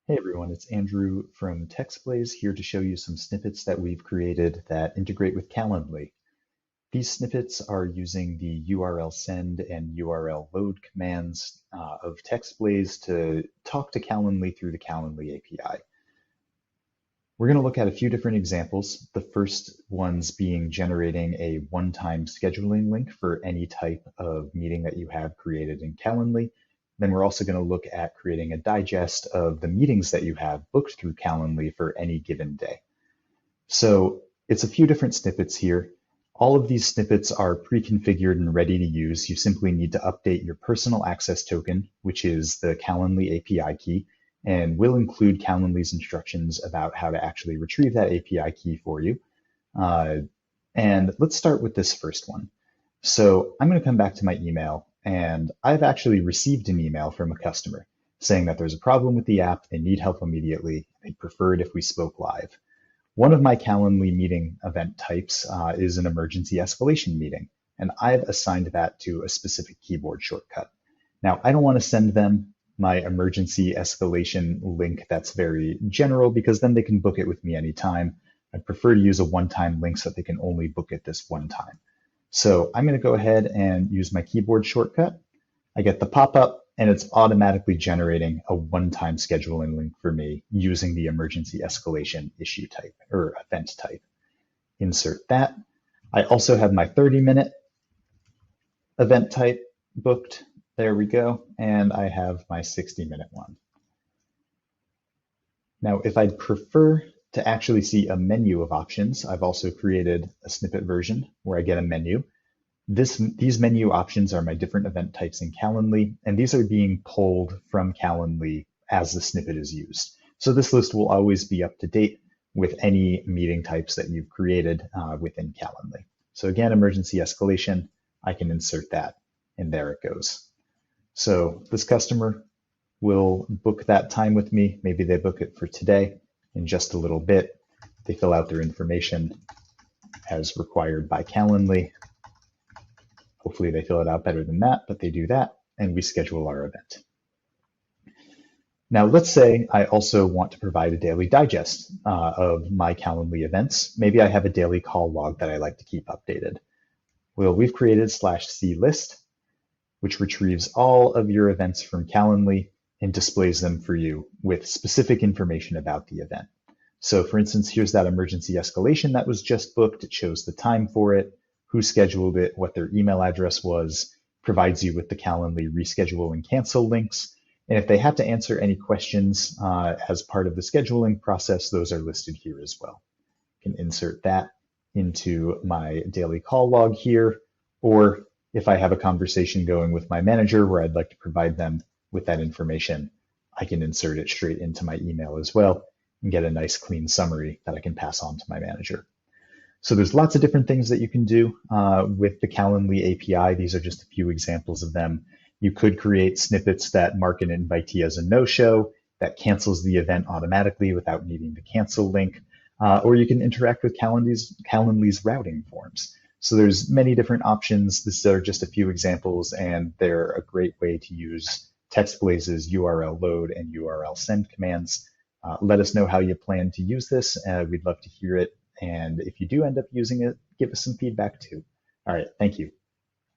Hey everyone, it's Andrew from TextBlaze here to show you some snippets that we've created that integrate with Calendly. These snippets are using the URL send and URL load commands of TextBlaze to talk to Calendly through the Calendly API. We're going to look at a few different examples. The first ones being generating a one-time scheduling link for any type of meeting that you have created in Calendly. Then we're also going to look at creating a digest of the meetings that you have booked through Calendly for any given day. So it's a few different snippets here. All of these snippets are pre-configured and ready to use. You simply need to update your personal access token, which is the Calendly API key, and we'll include Calendly's instructions about how to actually retrieve that API key for you. And let's start with this first one. So I'm going to come back to my email, and I've actually received an email from a customer saying that there's a problem with the app, they need help immediately, they'd prefer it if we spoke live. One of my Calendly meeting event types is an emergency escalation meeting, and I've assigned that to a specific keyboard shortcut. Now, I don't want to send them my emergency escalation link that's very general because then they can book it with me anytime. I'd prefer to use a one-time link so that they can only book it this one time. So I'm going to go ahead and use my keyboard shortcut. I get the pop-up and it's automatically generating a one-time scheduling link for me using the emergency escalation issue type or event type. Insert that. I also have my 30-minute event type booked. There we go. And I have my 60-minute one. Now, if I'd prefer to actually see a menu of options, I've also created a snippet version where I get a menu. These menu options are my different event types in Calendly, and these are being pulled from Calendly as the snippet is used. So this list will always be up to date with any meeting types that you've created within Calendly. So again, emergency escalation, I can insert that, and there it goes. So this customer will book that time with me. Maybe they book it for today. In just a little bit, they fill out their information as required by Calendly. Hopefully they fill it out better than that, but they do that, and we schedule our event. Now, let's say I also want to provide a daily digest of my Calendly events. Maybe I have a daily call log that I like to keep updated. Well, we've created /c list, which retrieves all of your events from Calendly and displays them for you with specific information about the event. So for instance, here's that emergency escalation that was just booked. It shows the time for it, who scheduled it, what their email address was, provides you with the Calendly reschedule and cancel links. And if they have to answer any questions as part of the scheduling process, those are listed here as well. I can insert that into my daily call log here, or if I have a conversation going with my manager where I'd like to provide them with that information, I can insert it straight into my email as well and get a nice clean summary that I can pass on to my manager. So there's lots of different things that you can do with the Calendly API. These are just a few examples of them. You could create snippets that mark an invitee as a no-show, that cancels the event automatically without needing the cancel link, or you can interact with Calendly's routing forms. So there's many different options. These are just a few examples, and they're a great way to use TextBlaze's URL load and URL send commands. Let us know how you plan to use this. We'd love to hear it. And if you do end up using it, give us some feedback too. All right, thank you.